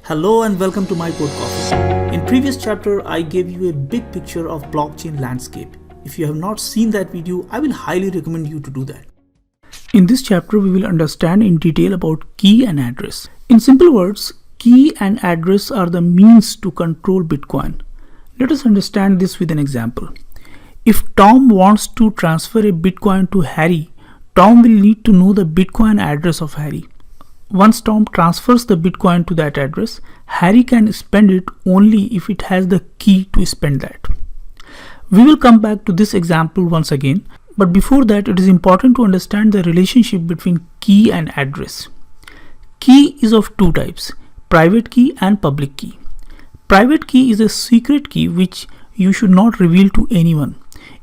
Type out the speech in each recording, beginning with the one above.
Hello and welcome to My Code Coffee. In previous chapter, I gave you a big picture of blockchain landscape. If you have not seen that video, I will highly recommend you to do that. In this chapter, we will understand in detail about key and address. In simple words, key and address are the means to control Bitcoin. Let us understand this with an example. If Tom wants to transfer a Bitcoin to Harry, Tom will need to know the Bitcoin address of Harry. Once Tom transfers the Bitcoin to that address, Harry can spend it only if it has the key to spend that. We will come back to this example once again, but before that it is important to understand the relationship between key and address. Key is of two types, private key and public key. Private key is a secret key which you should not reveal to anyone.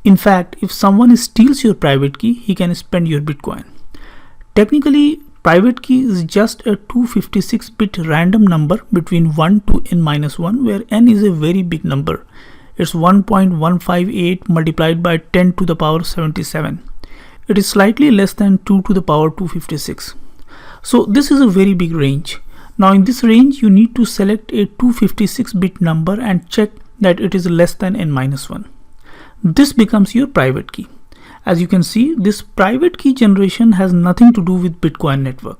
In fact, if someone steals your private key, he can spend your Bitcoin. Technically, private key is just a 256-bit random number between 1 to n-1, where n is a very big number. It's 1.158 multiplied by 10 to the power 77. It is slightly less than 2 to the power 256. So this is a very big range. Now in this range, you need to select a 256-bit number and check that it is less than n-1. This becomes your private key. As you can see, this private key generation has nothing to do with Bitcoin network.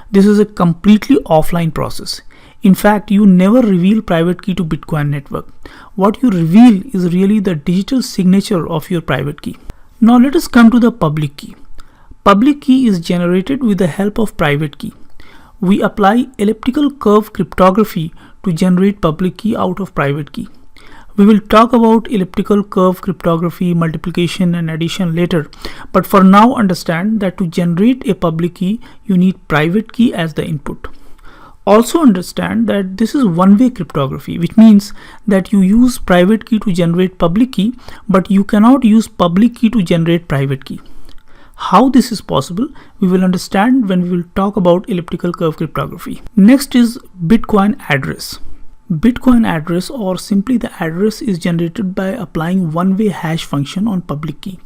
This is a completely offline process. In fact, you never reveal private key to Bitcoin network. What you reveal is really the digital signature of your private key. Now let us come to the public key. Public key is generated with the help of private key. We apply elliptical curve cryptography to generate public key out of private key. We will talk about elliptical curve cryptography, multiplication and addition later, but for now understand that to generate a public key, you need private key as the input. Also understand that this is one-way cryptography, which means that you use private key to generate public key, but you cannot use public key to generate private key. How this is possible, we will understand when we will talk about elliptical curve cryptography. Next is Bitcoin address. Bitcoin address, or simply the address, is generated by applying one-way hash function on public key.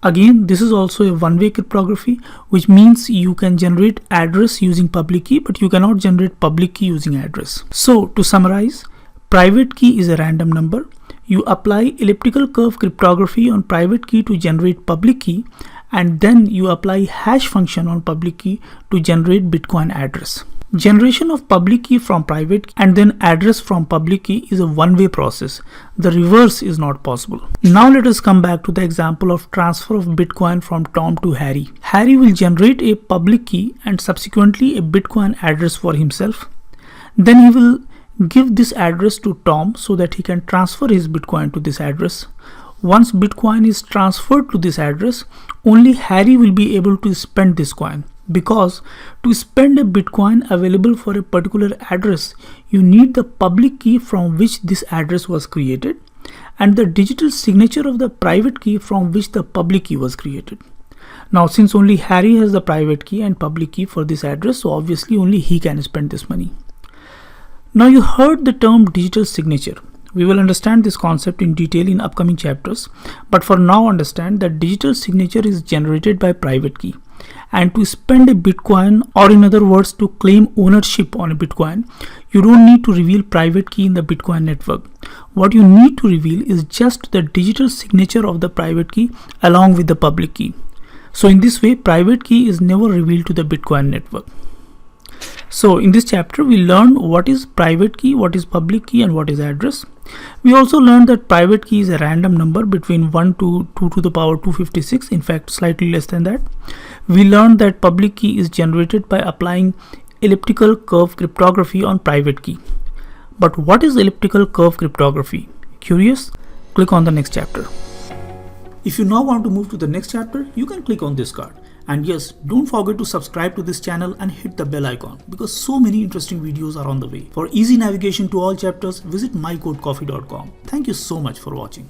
Again, this is also a one-way cryptography, which means you can generate address using public key, but you cannot generate public key using address. So to summarize, private key is a random number. You apply elliptical curve cryptography on private key to generate public key, and then you apply hash function on public key to generate Bitcoin address. Generation of public key from private and then address from public key is a one-way process. The reverse is not possible. Now let us come back to the example of transfer of Bitcoin from Tom to Harry. Harry will generate a public key and subsequently a Bitcoin address for himself. Then he will give this address to Tom so that he can transfer his Bitcoin to this address. Once Bitcoin is transferred to this address, only Harry will be able to spend this coin. Because to spend a Bitcoin available for a particular address, you need the public key from which this address was created and the digital signature of the private key from which the public key was created. Now, since only Harry has the private key and public key for this address, so obviously only he can spend this money. Now you heard the term digital signature. We will understand this concept in detail in upcoming chapters, but for now understand that digital signature is generated by private key. And to spend a Bitcoin, or in other words, to claim ownership on a Bitcoin, you don't need to reveal private key in the Bitcoin network. What you need to reveal is just the digital signature of the private key along with the public key. So in this way, private key is never revealed to the Bitcoin network. So in this chapter, we learned what is private key, what is public key, and what is address. We also learned that private key is a random number between 1 to 2 to the power 256, in fact slightly less than that. We learned that public key is generated by applying elliptical curve cryptography on private key. But what is elliptical curve cryptography? Curious? Click on the next chapter. If you now want to move to the next chapter, you can click on this card. And yes, don't forget to subscribe to this channel and hit the bell icon because so many interesting videos are on the way. For easy navigation to all chapters, visit mycodecoffee.com. Thank you so much for watching.